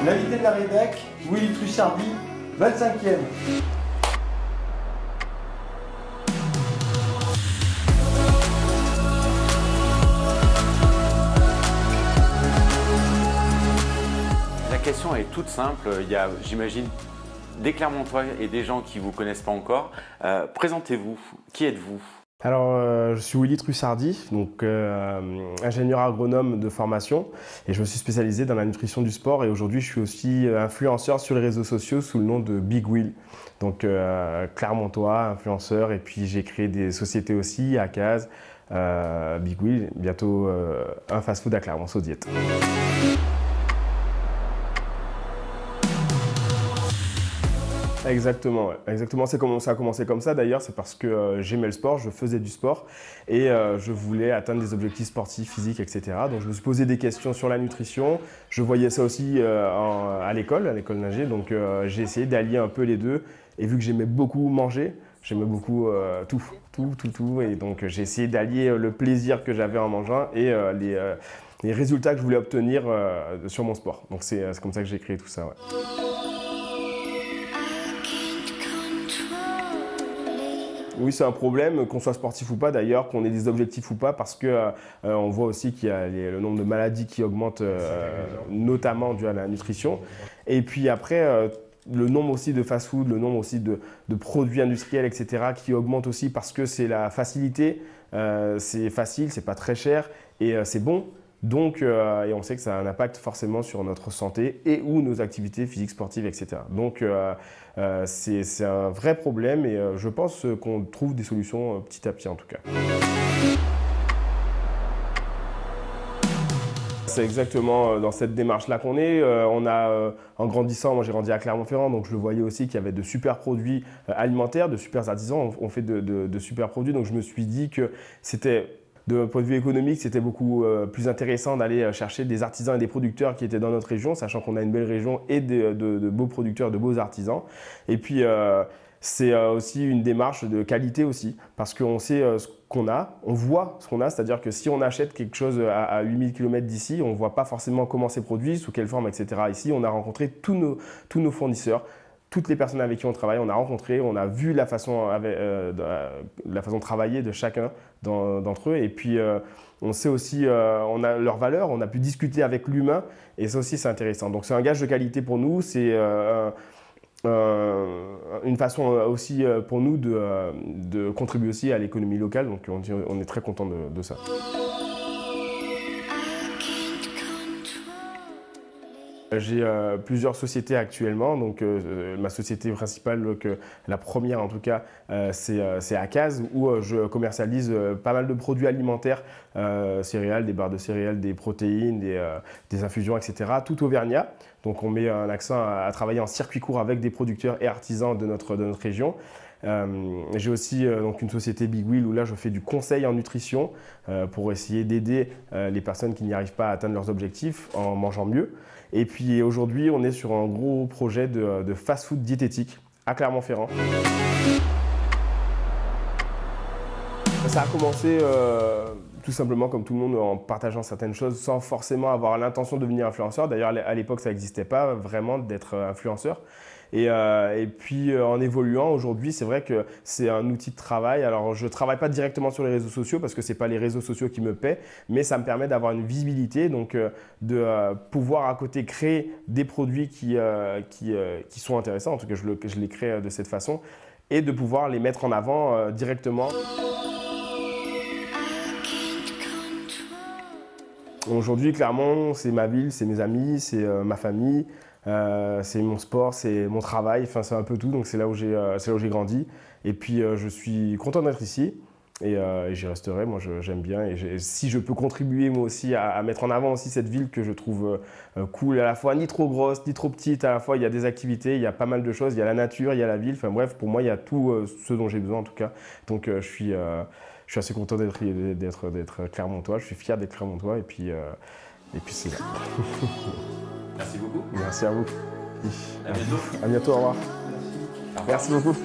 L'invité de la rédac, Willy Truchardi, 25e. La question est toute simple. Il y a, j'imagine, des Clermontois et des gens qui ne vous connaissent pas encore. Présentez-vous. Qui êtes-vous ? Alors, je suis Willy Truchardi, donc ingénieur agronome de formation, et je me suis spécialisé dans la nutrition du sport. Et aujourd'hui, je suis aussi influenceur sur les réseaux sociaux sous le nom de Big Will. Donc Clermontois, influenceur, et puis j'ai créé des sociétés aussi à Cazes, Big Will, bientôt un fast-food à Clermont-Saudiette. Exactement, ouais. Exactement. Ça a commencé comme ça d'ailleurs, c'est parce que j'aimais le sport, je faisais du sport et je voulais atteindre des objectifs sportifs, physiques, etc. Donc je me suis posé des questions sur la nutrition, je voyais ça aussi à l'école Nager, donc j'ai essayé d'allier un peu les deux et vu que j'aimais beaucoup manger, j'aimais beaucoup tout et donc j'ai essayé d'allier le plaisir que j'avais en mangeant et les résultats que je voulais obtenir sur mon sport. Donc c'est comme ça que j'ai créé tout ça. Ouais. Oui, c'est un problème, qu'on soit sportif ou pas d'ailleurs, qu'on ait des objectifs ou pas, parce que on voit aussi qu'il y a le nombre de maladies qui augmente, notamment dû à la nutrition. Et puis après, le nombre aussi de fast-food, le nombre aussi de produits industriels, etc., qui augmente aussi parce que c'est la facilité, c'est facile, c'est pas très cher et c'est bon. Donc, et on sait que ça a un impact forcément sur notre santé et ou nos activités physiques, sportives, etc. Donc, c'est un vrai problème et je pense qu'on trouve des solutions petit à petit en tout cas. C'est exactement dans cette démarche-là qu'on est. En grandissant, moi j'ai grandi à Clermont-Ferrand, donc je le voyais aussi qu'il y avait de super produits alimentaires, de super artisans, on fait de super produits. Donc je me suis dit que c'était, d'un point de vue économique, c'était beaucoup plus intéressant d'aller chercher des artisans et des producteurs qui étaient dans notre région, sachant qu'on a une belle région et de beaux producteurs, de beaux artisans. Et puis, c'est aussi une démarche de qualité aussi, parce qu'on sait ce qu'on a, on voit ce qu'on a, c'est-à-dire que si on achète quelque chose à 8000 km d'ici, on ne voit pas forcément comment c'est produit, sous quelle forme, etc. Ici, on a rencontré tous nos fournisseurs, toutes les personnes avec qui on travaille, on a rencontré, on a vu la façon de travailler de chacun d'entre eux. Et puis, on sait aussi, on a leurs valeurs, on a pu discuter avec l'humain. Et ça aussi, c'est intéressant. Donc, c'est un gage de qualité pour nous. C'est une façon aussi pour nous de contribuer aussi à l'économie locale. Donc, on est très content de ça. J'ai plusieurs sociétés actuellement, donc ma société principale, donc, la première en tout cas, c'est à Cazes où je commercialise pas mal de produits alimentaires, céréales, des barres de céréales, des protéines, des infusions, etc. Tout auvergnat. Donc on met un accent à travailler en circuit court avec des producteurs et artisans de notre région. J'ai aussi donc une société Big Will où là je fais du conseil en nutrition pour essayer d'aider les personnes qui n'y arrivent pas à atteindre leurs objectifs en mangeant mieux. Et puis aujourd'hui on est sur un gros projet de fast-food diététique à Clermont-Ferrand. Ça a commencé tout simplement comme tout le monde en partageant certaines choses sans forcément avoir l'intention de devenir influenceur. D'ailleurs à l'époque ça n'existait pas vraiment d'être influenceur. Et puis en évoluant aujourd'hui, c'est vrai que c'est un outil de travail. Alors je ne travaille pas directement sur les réseaux sociaux parce que ce n'est pas les réseaux sociaux qui me paient, mais ça me permet d'avoir une visibilité, donc de pouvoir à côté créer des produits qui sont intéressants. En tout cas, je les crée de cette façon et de pouvoir les mettre en avant directement. Aujourd'hui, Clermont, c'est ma ville, c'est mes amis, c'est ma famille. C'est mon sport, c'est mon travail, enfin c'est un peu tout, donc c'est là où j'ai grandi. Et puis je suis content d'être ici et j'y resterai, moi j'aime bien. Et si je peux contribuer moi aussi à mettre en avant aussi cette ville que je trouve cool, à la fois ni trop grosse, ni trop petite, à la fois il y a des activités, il y a pas mal de choses, il y a la nature, il y a la ville, enfin bref, pour moi il y a tout ce dont j'ai besoin en tout cas. Donc je suis assez content d'être clermontois, je suis fier d'être clermontois et puis c'est là. Merci beaucoup. Merci à vous. À bientôt. À bientôt, au revoir. Merci beaucoup.